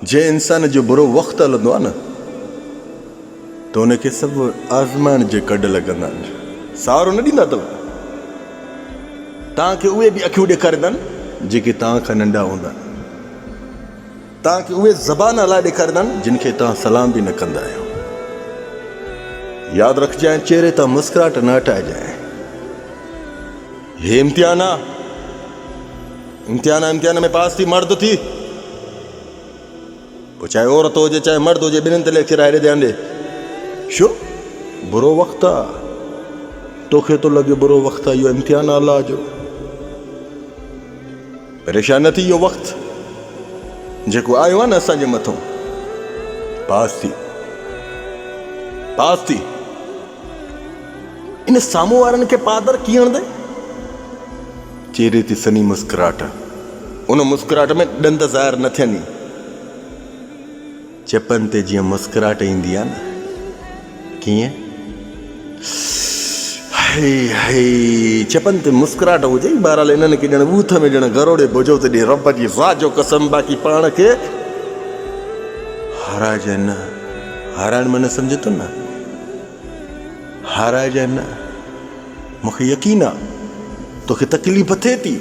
जे इंसान जो बुरो वक़्तु हलंदो आहे न त उनखे सभु आज़माइण जे कढ लॻंदा आहिनि, सहारो न ॾींदा अथव। तव्हांखे उहे बि अखियूं ॾेखारींदा आहिनि जेके तव्हां खां नंढा हूंदा आहिनि। तव्हांखे उहे ज़बान हलाए ॾेखारींदा आहिनि जिन खे तव्हां सलाम बि न कंदा आहियो। यादि रखजांइ, चेहरे तां मुस्कुराहट न हटाइजांइ। हे इम्तिहान आहे, इम्तिहान में पास थी मर्द थी, पोइ चाहे औरत हुजे चाहे मर्द हुजे, ॿिन्हिनि ते लेक्चर आहे ध्यानु ॾे। छो? बुरो वक़्तु आहे, तोखे थो लॻे बुरो वक़्तु आहे, इहो इम्तिहान आहे अलाह जो। परेशान न थी, इहो वक़्तु जेको आयो आहे न असांजे मथां, पास थी पास थी। इन साम्हूं वारनि खे पादर कीअं हणंदे? चेहरे ते सनी मुस्कुराहट, उन मुस्कुराहट में ॾंद ज़ाहिर न थियनि। चपनि ते जीअं मुस्कुराहट ईंदी आहे न, कीअं चपनि ते मुस्कुराहट हुजे। बहरहाल इन्हनि खे ॼण बूथ में ॼण गरोड़े बुझो त ॾे रब जी ज़ात जो कसम, बाक़ी पाण खे हाराइजांइ न। हाराइण माना सम्झे थो न, हाराइजांइ न। मूंखे यकीन आहे तोखे तकलीफ़ थिए थी।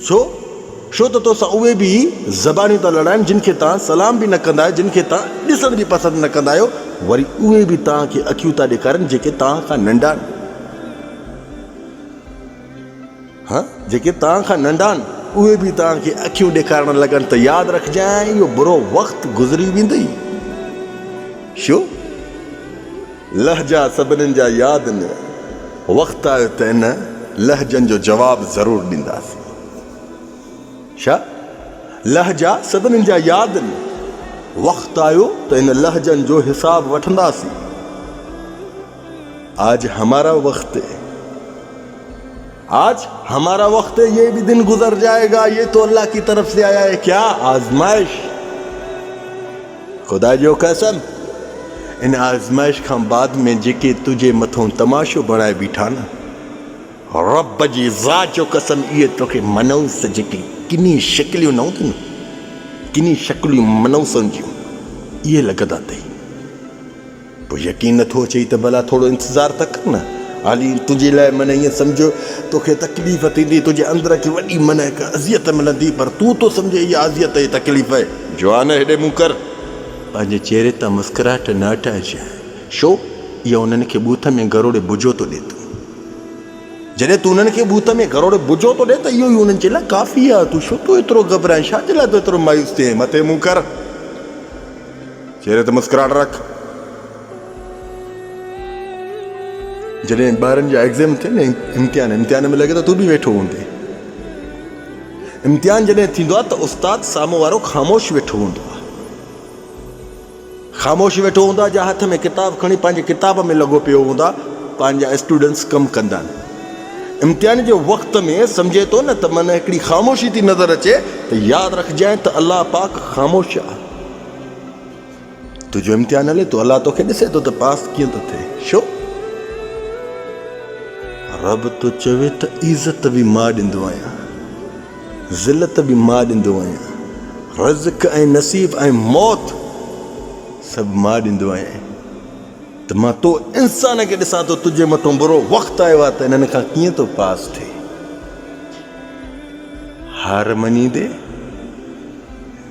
छो त तोसां उहे बि ज़बानियूं था लड़ाइनि जिन खे तव्हां सलाम बि न कंदा आहियो, जिन खे तव्हां ॾिसण बि पसंदि न कंदा आहियो। वरी उहे बि तव्हांखे अखियूं था ॾेखारनि जेके तव्हां खां नंढा आहिनि। हा, जेके तव्हां खां नंढा आहिनि उहे बि तव्हांखे अखियूं ॾेखारण लॻनि त यादि रखजांइ, इहो बुरो वक़्तु गुज़री वेंदई। छो? लहजा सभिनीनि जा यादि न, वक़्तु आयो त इन लहजनि जो जवाबु ज़रूरु ॾींदासीं। छा? लहजा सभिनीनि जा यादि न, वक़्तु आयो त इन लहजनि जो हिसाब वठंदासीं। आज हमारा वक्त है, आज हमारा वक्त है, ये भी दिन गुजर जाएगा। ये तो अल्लाह की तरफ से आया है। क्या? आजमाइश। खुदा जो कसम, इन आजमाइश खां बाद में जेके तुझे मथों तमाशो बणाए बीठा न, रब जी ज़ात जो कसम, इहे तोखे मनऊस जेके किनी शक्लियूं न हूंदियूं, किनी शक्लियूं मनऊसनि जूं, इहे लॻंदा अथई। पोइ यकीन नथो अचई त भला थोरो इंतज़ारु त कर न। हाली तुंहिंजे लाइ मन ईअं सम्झो तोखे तकलीफ़ थींदी, तुंहिंजे अंदर खे वॾी मन हिकु अज़ियत मिलंदी, पर तूं तो सम्झे इहा अज़ियत ऐं तकलीफ़ आहे। जवान हेॾे मुंहुं कर, पंहिंजे चेहरे तां मुस्कुराहट न हटाइजांइ। छो? इहो उन्हनि खे बूथ में गरोड़े बुझो थो ॾे। जॾहिं तूं उन्हनि खे बूथ में गरोड़े बुझो थो ॾे त इहो ई उन्हनि जे लाइ काफ़ी आहे। तूं छो तो एतिरो घबराए? छाजे लाइ तूं एतिरो मायूस थिए? मथे मुंहुं कर, चेहरे ते मुस्कुराहट रख। जॾहिं ॿारनि जा एग्ज़ाम थिए न, इम्तिहान में लॻे त तूं बि वेठो हूंदे। इम्तिहान जॾहिं थींदो आहे त उस्ताद साम्हूं वारो ख़ामोश वेठो हूंदो आहे, ख़ामोश वेठो हूंदो आहे, जा हथ में किताब खणी पंहिंजे किताब में लॻो पियो हूंदो आहे, पंहिंजा स्टूडेंट्स कमु कंदा आहिनि। इम्तिहान जे वक़्त में सम्झे थो न त मन हिकिड़ी ख़ामोशी थी नज़र अचे, त यादि रखजांइ त अलाह पाक ख़ामोश आहे। तुंहिंजो इम्तिहान हले थो, अलाह तोखे ॾिसे थो त पास कीअं थो थिए। छो? रब तो चवे त इज़त बि मां ॾींदो आहियां, ज़िलत बि मां ॾींदो आहियां, रिज़्क़ ऐं नसीब ऐं मौत सभु मां ॾींदो आहियां। त मां तो इंसान खे ॾिसां थो, तुंहिंजे मथां बुरो वक़्तु आयो आहे, त इन्हनि खां कीअं थो पास थिए? हार मञींदे,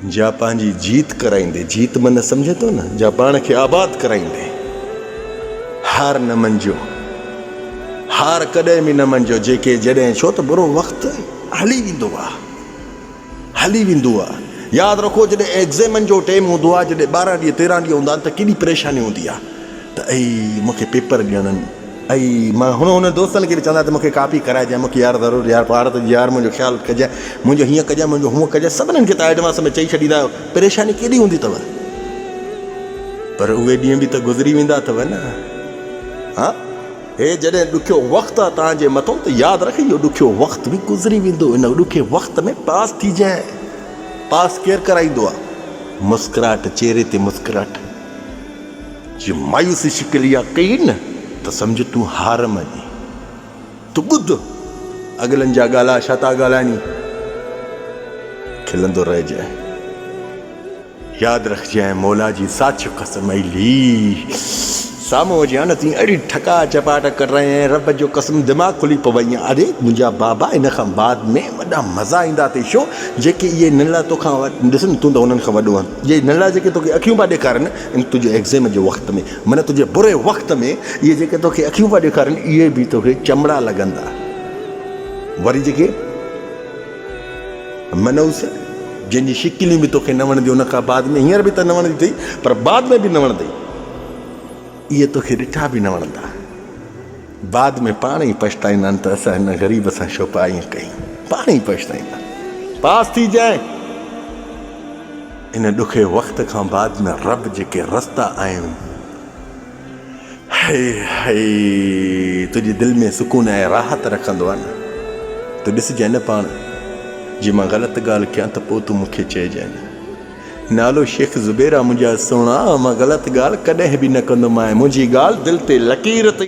जा पंहिंजी जीत कराईंदे, जीत मन सम्झे थो न, जा पाण खे आबाद कराईंदे। हार न मञिजो, हार कॾहिं बि न मञिजो। जेके जॾहिं, छो त बुरो वक़्तु हली वेंदो आहे, हली वेंदो आहे। यादि रखो, जॾहिं एग्ज़ामनि जो टाइम हूंदो आहे, जॾहिं 12 ॾींहं 13 ॾींहं हूंदा आहिनि, त केॾी परेशानी हूंदी आहे त मूंखे पेपर ॾियणनि। मां हुन दोस्तनि खे बि चवंदा त मूंखे कापी कराइजांइ, मूंखे यार ज़रूरु यार पार त यार मुंहिंजो ख़्यालु कजांइ, मुंहिंजो हीअं कजांइ, मुंहिंजो हूअं कजांइ। सभिनीनि खे तव्हां एडवांस में चई छॾींदा आहियो, परेशानी केॾी हूंदी अथव। पर उहे ॾींहं बि त गुज़री वेंदा अथव न। हा, हे जॾहिं ॾुखियो वक़्तु आहे तव्हांजे मथां, त यादि रख, इहो ॾुखियो वक़्तु बि गुज़री वेंदो। इन ॾुखे वक़्त में पास थीजांइ। पास केरु कराईंदो आहे? मुस्कुराहट, चेहरे ते मुस्कुराहट। जे मायूसी शिकिल इहा कई न, त सम्झ तूं हार मञी। तूं ॿुध, अॻिलनि जा ॻाल्हा छा था ॻाल्हाइनि, खिलंदो रहिजांइ। यादि रखजांइ मौला जी साच कसम अली साम्हूं ॼाण तीअं अहिड़ी ठका चपाट कर रहे हैं रब जो कसम दिमाग़ खुली पवई आहे। अरे मुंहिंजा बाबा इन खां बाद में वॾा मज़ा ईंदा अथई छो जेके इहे नंढा तोखां ॾिस न तूं त उन्हनि खां वॾो आहे इहे नंढा जेके तोखे अखियूं पिया ॾेखारनि इन तुंहिंजे एग्ज़ाम जे वक़्त में माना तुंहिंजे बुरे वक़्त में इहे जेके तोखे अखियूं पिया ॾेखारनि इहे बि तोखे चमड़ा लॻंदा। वरी जेके मनूस जंहिंजी शिकिलियूं बि तोखे न वणंदी उन खां बाद में हींअर बि त न वणंदी अथई पर बाद में बि न वणंदई इहे तोखे ॾिठा बि न वणंदा। बाद में पाण ई पछताईंदा आहिनि त असां हिन ग़रीब सां छो पा ईअं कयूं पाण ई पछताईंदा पास थी जाए इन ॾुखे वक़्त खां बाद में रब जेके रस्ता आहिनि हाय हाय तुंहिंजे दिलि में सुकून ऐं राहत रखंदो आहे न तूं ॾिसजांइ न पाण जे मां ग़लति ॻाल्हि कयां त पोइ तूं मूंखे चइजांइ न नालो शेख ज़ुबैर आहे मुंहिंजा सोणा मां ग़लति ॻाल्हि कॾहिं बि न कंदोमांइ मुंहिंजी ॻाल्हि दिलि ते लकीर